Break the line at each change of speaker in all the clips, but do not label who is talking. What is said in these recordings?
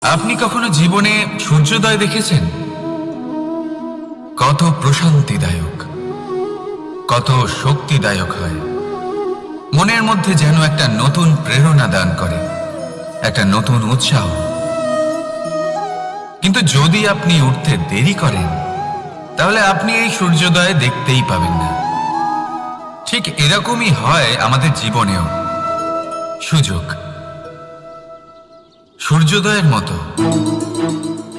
আপনি কখনো জীবনে সূর্যোদয় দেখেছেন? কত প্রশান্তিদায়ক, কত শক্তিদায়ক হয়। মনের মধ্যে যেন একটা নতুন প্রেরণা দান করে, একটা নতুন উৎসাহ। কিন্তু যদি আপনি উঠতে দেরি করেন, তাহলে আপনি এই সূর্যোদয় দেখতেই পাবেন না। ঠিক এরকমই হয় আমাদের জীবনেও। সুযোগ সূর্যোদয়ের মতো।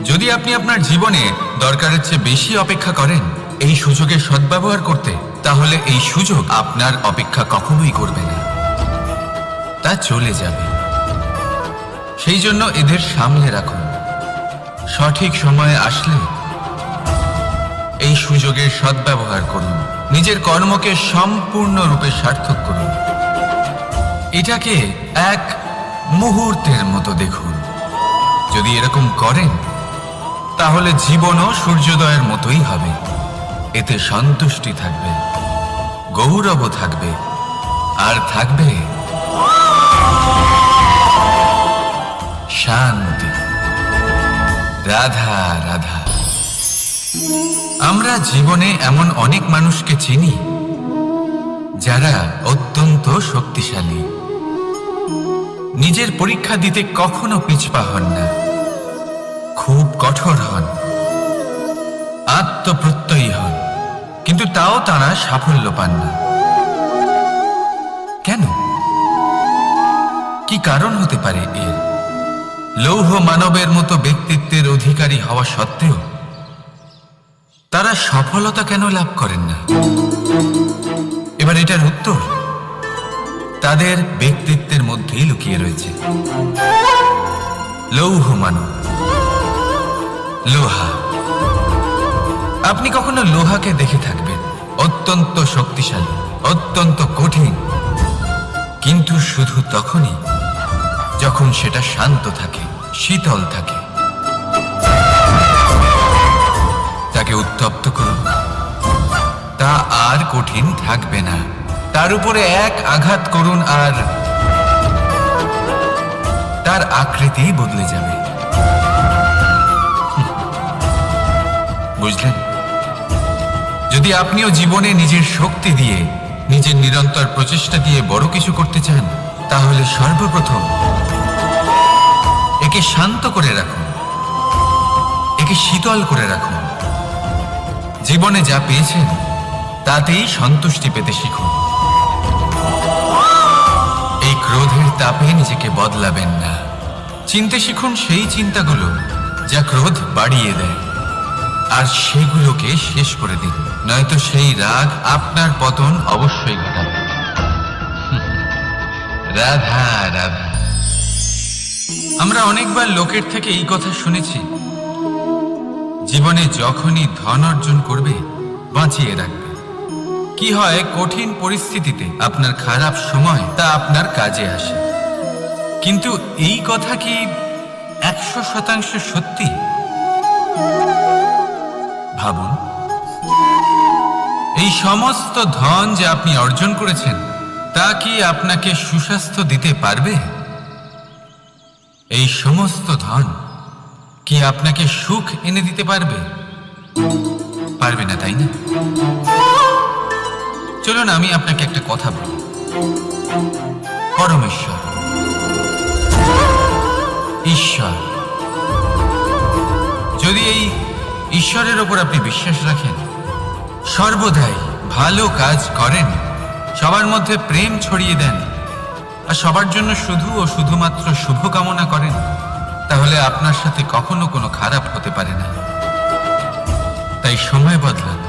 যদি আপনি আপনার জীবনে দরকারের চেয়ে বেশি অপেক্ষা করেন এই সুযোগের সদ্ব্যবহার করতে, তাহলে এই সুযোগ আপনার অপেক্ষা কখনোই করবে না, তা চলে যাবে। সেই জন্য এদের সামলে রাখুন। সঠিক সময়ে আসলে এই সুযোগের সদ্ব্যবহার করুন, নিজের কর্মকে সম্পূর্ণরূপে সার্থক করুন। এটাকে এক মুহূর্তের মতো দেখুন। যদি এরকম করেন, তাহলে জীবনও সূর্যোদয়ের মতোই হবে। এতে সন্তুষ্টি থাকবে, গৌরবও থাকবে, আর থাকবে শান্তি। রাধা রাধা। আমরা জীবনে এমন অনেক মানুষকে চিনি যারা অত্যন্ত শক্তিশালী, নিজের পরীক্ষা দিতে কখনো পিছপা হন না, খুব কঠোর হন, আত্মপ্রত্যয়ী হন, কিন্তু তাও তারা সাফল্য পান না। কেন? কি কারণ হতে পারে এর? লৌহ মানবের মতো ব্যক্তিত্বের অধিকারী হওয়া সত্ত্বেও তারা সফলতা কেন লাভ করেন না? এবার এটার উত্তর তাদের ব্যক্তিত্বের মধ্যেই লুকিয়ে রয়েছে। লৌহ মানব, লোহা। আপনি কখনো লোহাকে দেখে থাকবেন, অত্যন্ত শক্তিশালী, অত্যন্ত কঠিন, কিন্তু শুধু তখনই যখন সেটা শান্ত থাকে, শীতল থাকে। তাকে উত্তপ্ত করুন, তা আর কঠিন থাকবে না। তার উপরে এক আঘাত করুন আর তার আকৃতি বদলে যাবে। বুঝলেন? যদি আপনিও জীবনে নিজের শক্তি দিয়ে, নিজের নিরন্তর প্রচেষ্টা দিয়ে বড় কিছু করতে চান, তাহলে সর্বপ্রথম একে শান্ত করে রাখুন, একে শীতল করে রাখুন। জীবনে যা পেয়েছেন তাতেই সন্তুষ্টি পেতে শিখুন। এই ক্রোধের তাপে নিজেকে বদলাবেন না। চিনতে শিখুন সেই চিন্তাগুলো যা ক্রোধ বাড়িয়ে দেয়, আর সেগুলোকে শেষ করে দিন, নয়তো সেই রাগ আপনার পতন অবশ্যই ঘটাবে। রাধা রাধা। আমরা অনেকবার লোকের থেকে এই কথা শুনেছি, জীবনে যখনই ধন অর্জন করবে বাঁচিয়ে রাখবে। কি হয়, কঠিন পরিস্থিতিতে আপনার খারাপ সময় তা আপনার কাজে আসে। কিন্তু এই কথা কি 100% সত্যি? ভাবুন, এই সমস্ত ধন যে আপনি অর্জন করেছেন, তা কি আপনাকে সুস্বাস্থ্য দিতে পারবে? এই সমস্ত ধন কি আপনাকে সুখ এনে দিতে পারবে? পারবে না, তাই না? চলুন আমি আপনাকে একটা কথা বলি। পরমেশ্বর, ঈশ্বর, যদি এই ঈশ্বরের ওপর আপনি বিশ্বাস রাখেন, সর্বদাই ভালো কাজ করেন, সবার মধ্যে প্রেম ছড়িয়ে দেন, আর সবার জন্য শুধু ও শুধুমাত্র শুভকামনা করেন, তাহলে আপনার সাথে কখনো কোনো খারাপ হতে পারে না। তাই সময় বদলান,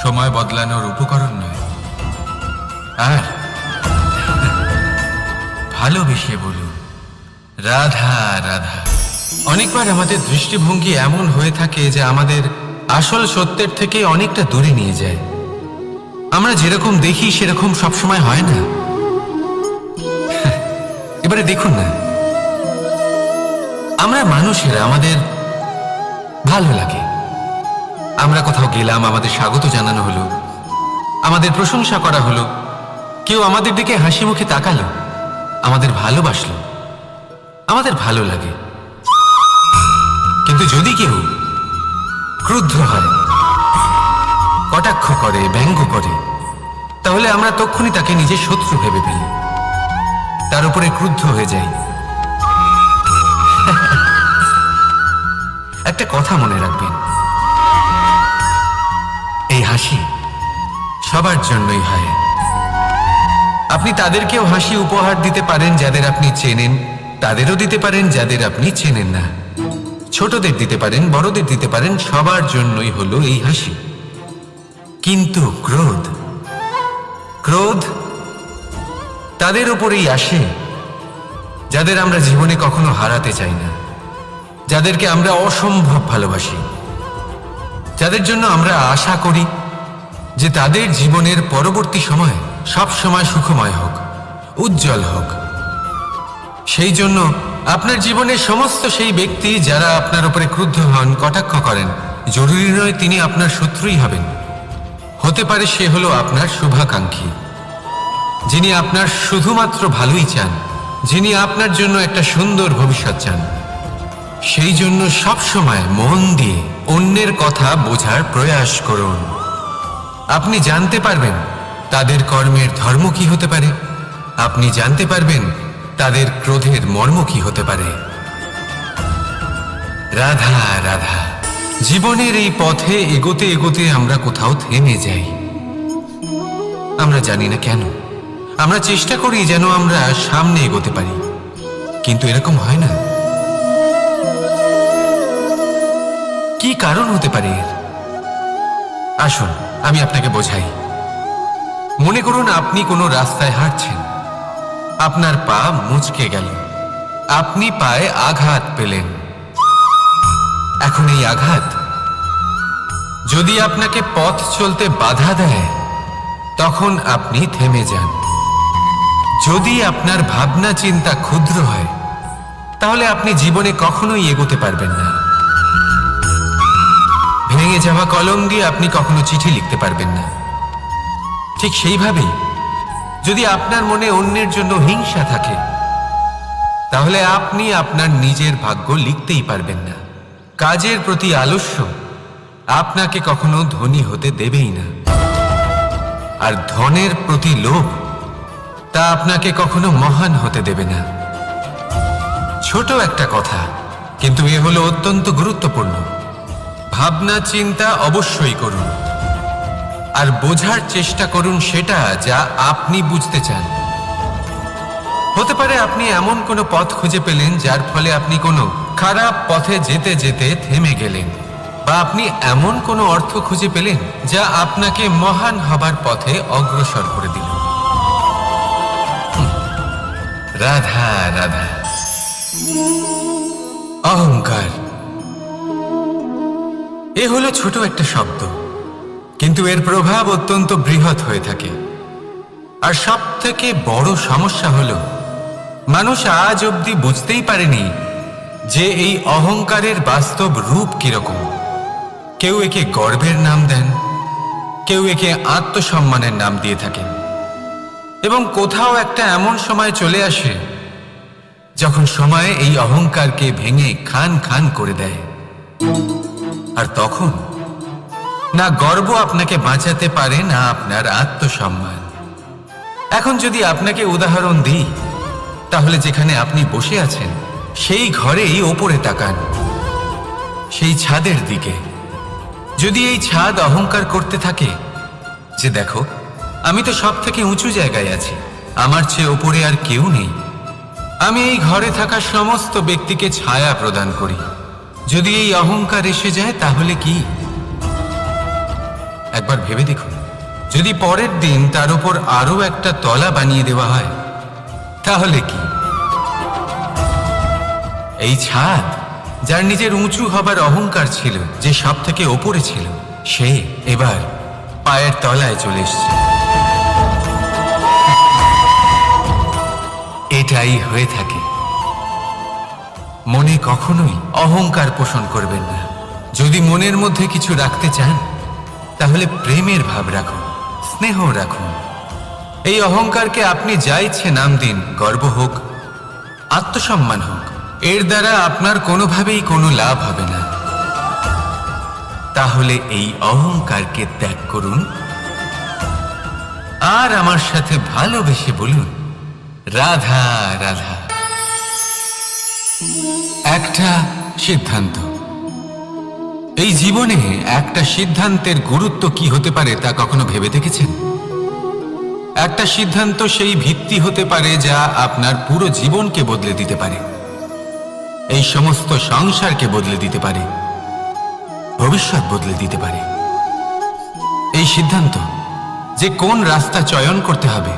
সময় বদলানোর উপকরণ নয়। আর ভালোবেসে বলুন রাধা রাধা। অনেকবার আমাদের দৃষ্টিভঙ্গি এমন হয়ে থাকে যে আমাদের আসল সত্যের থেকে অনেকটা দূরে নিয়ে যায়। আমরা যেরকম দেখি সেরকম সবসময় হয় না। এবারে দেখুন না, আমরা মানুষেরা, আমাদের ভালো লাগে। আমরা কোথাও গেলাম, আমাদের স্বাগত জানানো হলো, আমাদের প্রশংসা করা হলো, কেউ আমাদের দিকে হাসি মুখে তাকালো, আমাদের ভালোবাসলো, আমাদের ভালো লাগে। কিন্তু যদি কেউ ক্রুদ্ধ হয়, কটাক্ষ করে, ব্যঙ্গ করে, তাহলে আমরা তক্ষুনি তাকে নিজের শত্রু ভেবে ফেলি, তার উপরে ক্রুদ্ধ হয়ে যাই। একটা কথা মনে রাখবেন, এই হাসি সবার জন্যই হয়। আপনি তাদেরকেও হাসি উপহার দিতে পারেন যাদের আপনি চেনেন, তাদেরও দিতে পারেন যাদের আপনি চেনেন না। ছোটদের দিতে পারেন, বড়দের দিতে পারেন, সবার জন্যই হলো এই হাসি। কিন্তু ক্রোধ, ক্রোধ তাদের উপরেই আসে যাদের আমরা জীবনে কখনো হারাতে চাই না, যাদেরকে আমরা অসম্ভব ভালোবাসি, যাদের জন্য আমরা আশা করি যে তাদের জীবনের পরবর্তী সময় সব সময় সুখময় হোক, উজ্জ্বল হোক। সেই জন্য আপনার জীবনের সমস্ত সেই ব্যক্তি যারা আপনার উপরে ক্রুদ্ধ হন, কটাক্ষ করেন, জরুরি নয় তিনি আপনার শত্রুই হবেন। হতে পারে সে হলো আপনার শুভাকাঙ্ক্ষী, যিনি আপনার শুধুমাত্র ভালোই চান, যিনি আপনার জন্য একটা সুন্দর ভবিষ্যৎ চান। সেই জন্য সব সময় মন দিয়ে অন্যের কথা বোঝার প্রয়াস করুন। আপনি জানতে পারবেন তাদের কর্মের ধর্ম কি হতে পারে, আপনি জানতে পারবেন তাদের ক্রোধের মর্ম কি হতে পারে। রাধা রাধা। জীবনের এই পথে এগোতে এগোতে আমরা কোথাও থেমে যাই, আমরা জানি না কেন। আমরা চেষ্টা করি যেন আমরা সামনে এগোতে পারি, কিন্তু এরকম হয় না। কি কারণ হতে পারে এর? আসুন আমি আপনাকে বোঝাই। মনে করুন আপনি কোনো রাস্তায় হাঁটছেন, আপনার পা মুচকে গেল, আপনি পায়ে আঘাত পেলেন। এখন এই আঘাত যদি আপনাকে পথ চলতে বাধা দেয়, তখন আপনি থেমে যান। যদি আপনার ভাবনা চিন্তা ক্ষুদ্র হয়, তাহলে আপনি জীবনে কখনোই এগোতে পারবেন না। ভেঙে যাওয়া কলম দিয়ে আপনি কখনো চিঠি লিখতে পারবেন না। ঠিক সেইভাবেই যদি আপনার মনে অন্যের জন্য হিংসা থাকে, তাহলে আপনি আপনার নিজের ভাগ্য লিখতেই পারবেন না। কাজের প্রতি আলস্য আপনাকে কখনো ধনী হতে দেবেই না, আর ধনের প্রতি লোভ তা আপনাকে কখনো মহান হতে দেবে না। ছোট একটা কথা, কিন্তু এ হলো অত্যন্ত গুরুত্বপূর্ণ। ভাবনা চিন্তা অবশ্যই করুন, আর বোঝার চেষ্টা করুন সেটা যা আপনি বুঝতে চান। হতে পারে আপনি এমন কোনো পথ খুঁজে পেলেন যার ফলে আপনি কোনো খারাপ পথে যেতে যেতে থেমে গেলেন, বা আপনি এমন কোনো অর্থ খুঁজে পেলেন যা আপনাকে মহান হবার পথে অগ্রসর করে দিল। রাধা রাধা। অহংকার এ হলো ছোট একটা শব্দ, কিন্তু এর প্রভাব অত্যন্ত বৃহৎ হয়ে থাকে। আর সব থেকে বড় সমস্যা হলো মানুষ আজ অবধি বুঝতেই পারেনি যে এই অহংকারের বাস্তব রূপ কিরকম। কেউ একে গর্বের নাম দেন, কেউ একে আত্মসম্মানের নাম দিয়ে থাকেন, এবং কোথাও একটা এমন সময় চলে আসে যখন সময় এই অহংকারকে ভেঙে খান খান করে দেয়। আর তখন না গর্ব আপনাকে বাঁচাতে পারে, না আপনার আত্মসম্মান। এখন যদি আপনাকে উদাহরণ দিই, তাহলে যেখানে আপনি বসে আছেন সেই ঘরেই ওপরে তাকান, সেই ছাদের দিকে। যদি এই ছাদ অহংকার করতে থাকে যে দেখো আমি তো সব থেকে উঁচু জায়গায় আছি, আমার চেয়ে ওপরে আর কেউ নেই, আমি এই ঘরে থাকা সমস্ত ব্যক্তিকে ছায়া প্রদান করি, যদি এই অহংকার এসে যায় তাহলে কি? একবার ভেবে দেখুন, যদি পরের দিন তার উপর আরো একটা তলা বানিয়ে দেওয়া হয় তাহলে কি? এই ছাদ যার নিজের উঁচু হবার অহংকার ছিল, যে সব থেকে ওপরে ছিল, সে এবার পায়ের তলায় চলে এসছে। এটাই হয়ে থাকে। মনে কখনোই অহংকার পোষণ করবেন না। যদি মনের মধ্যে কিছু রাখতে চান, তাহলে প্রেমের ভাব রাখুন, স্নেহ রাখুন। এই অহংকারকে আপনি যা ইচ্ছে নাম দিন, গর্ব হোক, আত্মসম্মান হোক, এর দ্বারা আপনার কোনোভাবেই কোনো লাভ হবে না। তাহলে এই অহংকারকে ত্যাগ করুন আর আমার সাথে ভালোবেসে বলুন, রাধা রাধা। একটা সিদ্ধান্ত। এই জীবনে একটা সিদ্ধান্তের গুরুত্ব কি হতে পারে তা কখনো ভেবে দেখেছেন? একটা সিদ্ধান্ত সেই ভিত্তি হতে পারে যা আপনার পুরো জীবনকে বদলে দিতে পারে, এই সমস্ত সংসারকে বদলে দিতে পারে, ভবিষ্যৎ বদলে দিতে পারে। এই সিদ্ধান্ত যে কোন রাস্তা চয়ন করতে হবে,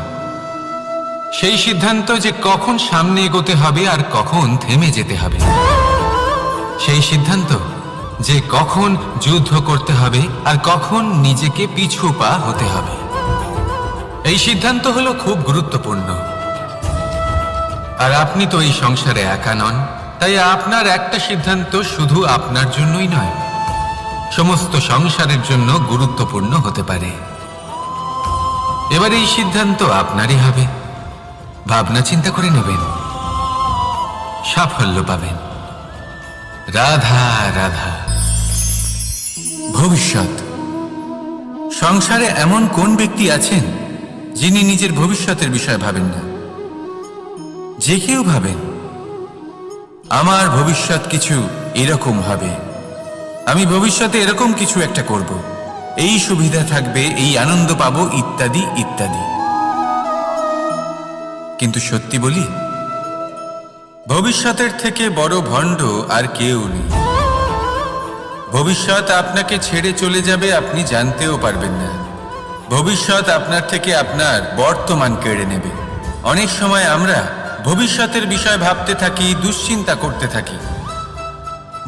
সেই সিদ্ধান্ত যে কখন সামনে এগোতে হবে আর কখন থেমে যেতে হবে, সেই সিদ্ধান্ত যে কখন যুদ্ধ করতে হবে আর কখন নিজেকে পিছু পা হতে হবে। এই সিদ্ধান্ত হলো খুব গুরুত্বপূর্ণ। আর আপনি তো এই সংসারে একা নন, তাই আপনার একটা সিদ্ধান্ত শুধু আপনার জন্যই নয়, সমস্ত সংসারের জন্য গুরুত্বপূর্ণ হতে পারে। এবার এই সিদ্ধান্ত আপনারই হবে। ভাবনা চিন্তা করে নেবেন, সাফল্য পাবেন। রাধা রাধা। ভবিষ্যৎ। সংসারে এমন কোন ব্যক্তি আছেন যিনি নিজের ভবিষ্যতের বিষয়ে ভাবেন না? যে কেউ ভাবেন আমার ভবিষ্যৎ কিছু এরকম হবে, আমি ভবিষ্যতে এরকম কিছু একটা করব, এই সুবিধা থাকবে, এই আনন্দ পাবো, ইত্যাদি ইত্যাদি। কিন্তু সত্যি বলি, ভবিষ্যতের থেকে বড় ভণ্ড আর কেউ নেই। ভবিষ্যৎ আপনাকে ছেড়ে চলে যাবে, আপনি জানতেও পারবেন না। ভবিষ্যৎ আপনার থেকে আপনার বর্তমান কেড়ে নেবে। অনেক সময় আমরা ভবিষ্যতের বিষয় ভাবতে থাকি, দুশ্চিন্তা করতে থাকি।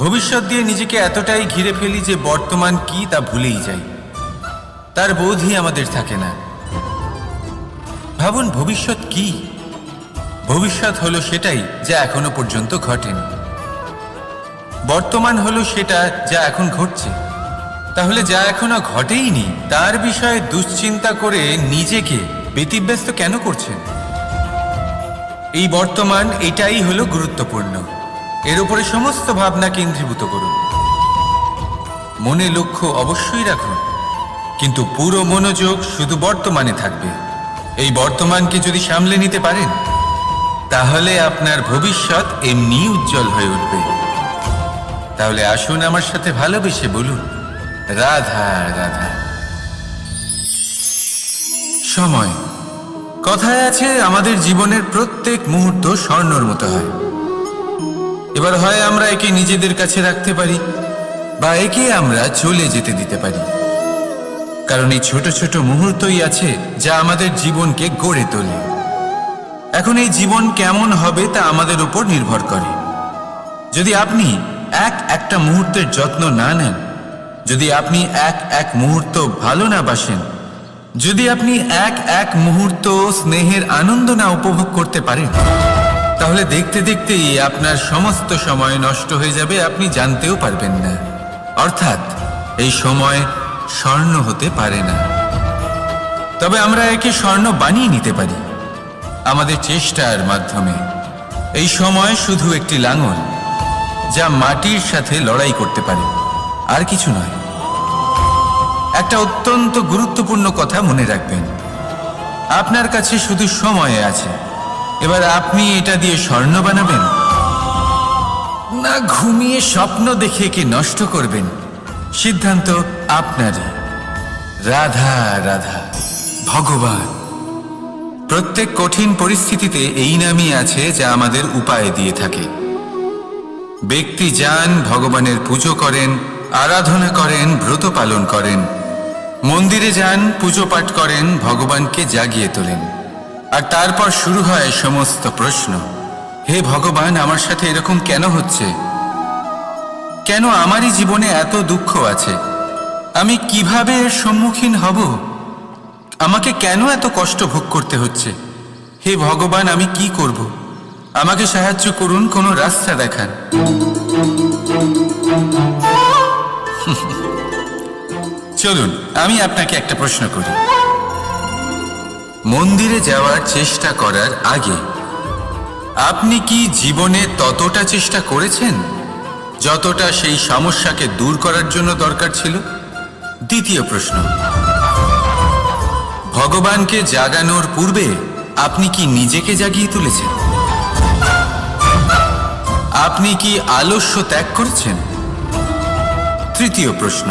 ভবিষ্যৎ দিয়ে নিজেকে এতটাই ঘিরে ফেলি যে বর্তমান কি তা ভুলেই যাই, তার বোধই আমাদের থাকে না। ভাবুন, ভবিষ্যৎ কি? ভবিষ্যৎ হলো সেটাই যা এখনো পর্যন্ত ঘটেনি। বর্তমান হলো সেটা যা এখন ঘটছে। তাহলে যা এখনো ঘটেইনি তার বিষয়ে দুশ্চিন্তা করে নিজেকে ব্যতিব্যস্ত কেন করছেন? এই বর্তমান, এটাই হলো গুরুত্বপূর্ণ। এর উপরে সমস্ত ভাবনা কেন্দ্রীভূত করুন। মনে লক্ষ্য অবশ্যই রাখুন, কিন্তু পুরো মনোযোগ শুধু বর্তমানে থাকবে। এই বর্তমানকে যদি সামলে নিতে পারেন, তাহলে আপনার ভবিষ্যৎ এমনি উজ্জ্বল হয়ে উঠবে। তাহলে আসুন আমার সাথে ভালোবেসে বলুন, রাধা রাধা। সময়। কথায় আছে, আমাদের জীবনের প্রত্যেক মুহূর্ত স্বর্ণর মতো হয়। এবার হয় আমরা একে নিজেদের কাছে রাখতে পারি, বা একে আমরা চলে যেতে দিতে পারি। কারণ এই ছোট ছোট মুহূর্তই আছে যা আমাদের জীবনকে গড়ে তোলে। এখন এই জীবন কেমন হবে তা আমাদের উপর নির্ভর করে। যদি আপনি একটা মুহূর্তের যত্ন না নেন, যদি আপনি এক মুহূর্ত ভালো না বাসেন, যদি আপনি এক মুহূর্ত স্নেহের আনন্দ না উপভোগ করতে পারেন, তাহলে দেখতে দেখতেই আপনার সমস্ত সময় নষ্ট হয়ে যাবে, আপনি জানতেও পারবেন না। অর্থাৎ এই সময় স্বর্ণ হতে পারে না। তবে আমরা একে স্বর্ণ বানিয়ে নিতে পারি আমাদের চেষ্টার মাধ্যমে। এই সময় শুধু একটি লাঙল যা মাটির সাথে লড়াই করতে পারে, আর কিছু নয়। একটা অত্যন্ত গুরুত্বপূর্ণ কথা মনে রাখবেন, আপনার কাছে শুধু সময় আছে। এবার আপনি এটা দিয়ে স্বর্ণ বানাবেন, না ঘুমিয়ে স্বপ্ন দেখে একে নষ্ট করবেন, সিদ্ধান্ত আপনারই। রাধা রাধা। ভগবান। প্রত্যেক কঠিন পরিস্থিতিতে এই নামই আছে যা আমাদের উপায় দিয়ে থাকে। ব্যক্তি যান, ভগবানের পুজো করেন, আরাধনা করেন, ব্রত পালন করেন, মন্দিরে যান, পুজো পাঠ করেন, ভগবানকে জাগিয়ে তোলেন। আর তারপর শুরু হয় সমস্ত প্রশ্ন। হে ভগবান, আমার সাথে এরকম কেন হচ্ছে? কেন আমারই জীবনে এত দুঃখ আছে? আমি কিভাবে এর সম্মুখীন হব? আমাকে কেন এত কষ্ট ভোগ করতে হচ্ছে? হে ভগবান, আমি কি করব? আমাকে সাহায্য করুন, কোনো রাস্তা দেখান। চলুন আমি আপনাকে একটা প্রশ্ন করি। মন্দিরে যাওয়ার চেষ্টা করার আগে আপনি কি জীবনে ততটা চেষ্টা করেছেন যতটা সেই সমস্যাকে দূর করার জন্য দরকার ছিল? দ্বিতীয় প্রশ্ন, ভগবানকে জাগানোর পূর্বে আপনি কি নিজেকে জাগিয়ে তুলেছেন? আপনি কি আলস্য ত্যাগ করেছেন? তৃতীয় প্রশ্ন,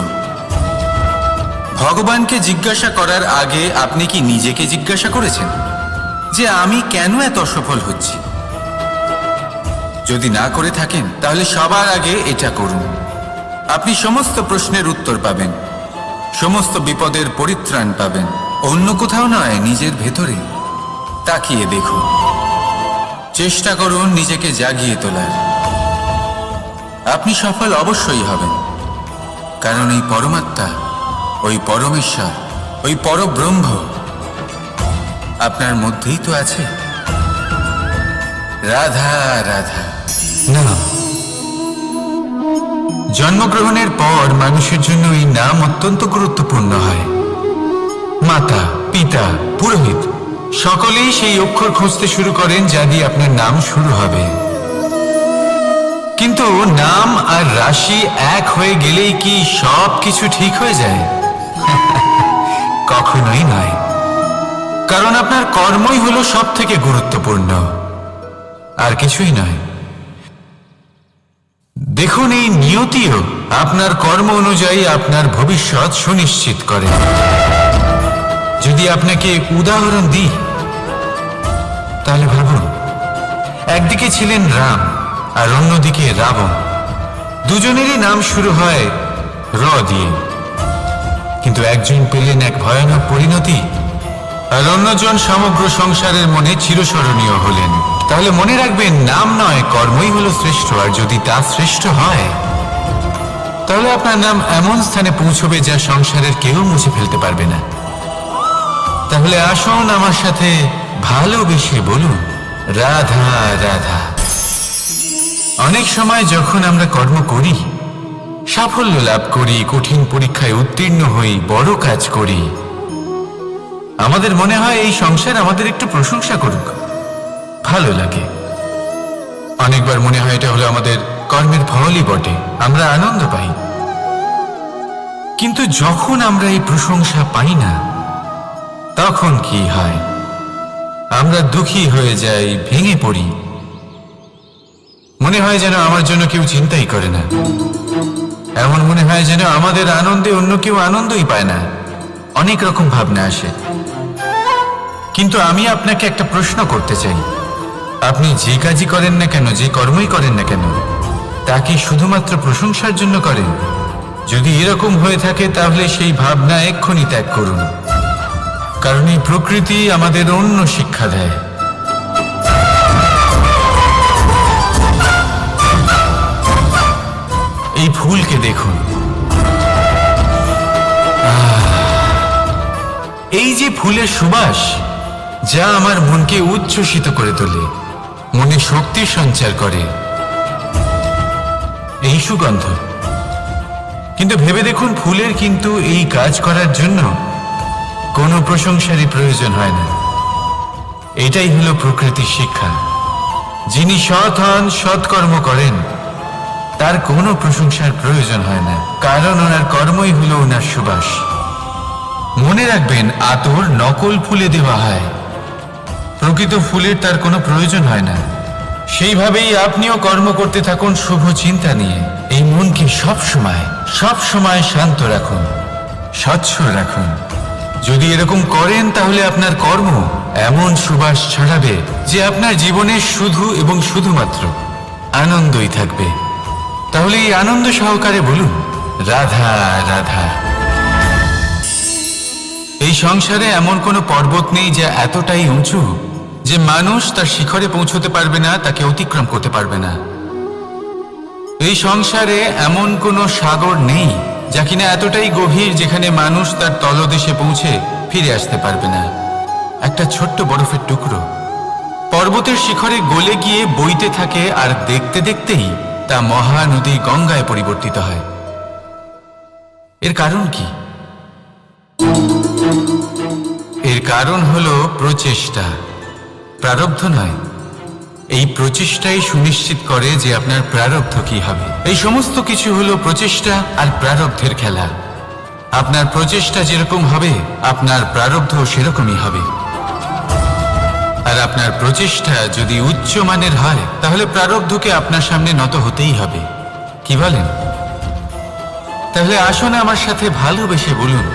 ভগবানকে জিজ্ঞাসা করার আগে আপনি কি নিজেকে জিজ্ঞাসা করেছেন যে আমি কেন এত অসফল হচ্ছি? যদি না করে থাকেন তাহলে সবার আগে এটা করুন। আপনি সমস্ত প্রশ্নের উত্তর পাবেন, সমস্ত বিপদের পরিত্রাণ পাবেন। অন্য কোথাও নয়, নিজের ভেতরে তাকিয়ে দেখুন। চেষ্টা করুন নিজেকে জাগিয়ে তোলার। আপনি সফল অবশ্যই হবেন, কারণ এই পরমাত্মা, ওই পরমেশ্বর, ওই পরব্রহ্ম আপনার মধ্যেই তো আছে। রাধা রাধা। না, জন্মগ্রহণের পর মানুষের জন্য এই নাম অত্যন্ত গুরুত্বপূর্ণ হয়। মাতা, পিতা, পুরোহিত সকলেই সেই অক্ষর খুঁজতে শুরু করেন যা দিয়ে আপনার নাম শুরু হবে। কিন্তু নাম আর রাশি এক হয়ে গেলেই কি সব কিছু ঠিক হয়ে যায়? কখনোই নয়, কারণ আপনার কর্মই হলো সব থেকে গুরুত্বপূর্ণ, আর কিছুই নয়। দেখুন, এই নিয়তিও আপনার কর্ম অনুযায়ী আপনার ভবিষ্যৎ সুনিশ্চিত করে। যদি আপনাকে উদাহরণ দিই তাহলে ভাবুন, একদিকে ছিলেন রাম আর অন্যদিকে রাবণ। দুজনেরই নাম শুরু হয় র দিয়ে, কিন্তু একজন পেলেন এক ভয়ানক পরিণতি আর অন্যজন সমগ্র সংসারের মনে চিরস্মরণীয় হলেন। তাহলে মনে রাখবেন, নাম নয়, কর্মই হলো শ্রেষ্ঠ। আর যদি তা শ্রেষ্ঠ হয় তাহলে আপনার নাম এমন স্থানে পৌঁছবে যা সংসারের কেউ মুছে ফেলতে পারবে না। তাহলে আসুন আমার সাথে ভালোবেসে বলুন, রাধা রাধা। অনেক সময় যখন আমরা কর্ম করি, সাফল্য লাভ করি, কঠিন পরীক্ষায় উত্তীর্ণ হই, বড় কাজ করি, আমাদের মনে হয় এই সংসার আমাদের একটু প্রশংসা করুক, ভালো লাগে। অনেকবার মনে হয় এটা হলো আমাদের কর্মের ফলই বটে, আমরা আনন্দ পাই। কিন্তু যখন আমরা এই প্রশংসা পাই না, তখন কি হয়? আমরা দুঃখী হয়ে যাই, ভেঙে পড়ি। মনে হয় যেন আমার জন্য কেউ চিন্তাই করে না। এমন মনে হয় যেন আমাদের আনন্দে অন্য কেউ আনন্দই পায় না। অনেক রকম ভাবনা আসে। কিন্তু আমি আপনাকে একটা প্রশ্ন করতে চাই, আপনি যে কাজই করেন না কেন, যে কর্মই করেন না কেন, তা কি শুধুমাত্র প্রশংসার জন্য করেন? যদি এরকম হয়ে থাকে তাহলে সেই ভাবনা এক্ষুনি ত্যাগ করুন, কারণ এই প্রকৃতি আমাদের অন্য শিক্ষা দেয়। এই ফুলকে দেখুন, এই যে ফুলের সুবাস, যা আমার মনকে উচ্ছ্বসিত করে তোলে, মনে শক্তি সঞ্চার করে, এই সুগন্ধ। কিন্তু ভেবে দেখুন, ফুলের কিন্তু এই কাজ করার জন্য কোনো প্রশংসারই প্রয়োজন হয় না। এটাই হলো প্রকৃতির শিক্ষা। যিনি সৎ হন, সৎকর্ম করেন, তার কোনো প্রশংসার প্রয়োজন হয় না, কারণ ওনার কর্মই হলো ওনার সুবাস। মনে রাখবেন, আতর নকল ফুলে দেওয়া হয়, প্রকৃত ফুলের তার কোনো প্রয়োজন হয় না। সেইভাবেই আপনিও কর্ম করতে থাকুন শুভ চিন্তা নিয়ে। এই মনকে সবসময় শান্ত রাখুন, স্বচ্ছ রাখুন। যদি এরকম করেন তাহলে আপনার কর্ম এমন সুবাস ছড়াবে যে আপনার জীবনে শুধু এবং শুধুমাত্র আনন্দই থাকবে। তাহলে এই আনন্দ সহকারে বলুন, রাধা রাধা। এই সংসারে এমন কোনো পর্বত নেই যা এতটাই উঁচু যে মানুষ তার শিখরে পৌঁছতে পারবে না, তাকে অতিক্রম করতে পারবে না। এই সংসারে এমন কোনো সাগর নেই যা কিনা এতটাই গভীর যেখানে মানুষ তার তলদেশে পৌঁছে ফিরে আসতে পারবে না। একটা ছোট্ট বরফের টুকরো পর্বতের শিখরে গলে গিয়ে বইতে থাকে, আর দেখতে দেখতেই তা মহানদী গঙ্গায় পরিবর্তিত হয়। এর কারণ কি? এর কারণ হলো প্রচেষ্টা, প্রারব্ধ নয়। এই প্রচেষ্টাই সুনিশ্চিত করে যে আপনার প্রারব্ধ কি হবে। এই সমস্ত কিছু হলো প্রচেষ্টা আর প্রারব্ধের খেলা। আপনার প্রচেষ্টা যেরকম হবে আপনার প্রারব্ধ সেরকমই হবে। আর আপনার প্রচেষ্টা যদি উচ্চ মানের হয় তাহলে প্রারব্ধকে আপনার সামনে নত হতেই হবে। কি বলেন? তাহলে আসুন আমার সাথে ভালোবেসে বলুন,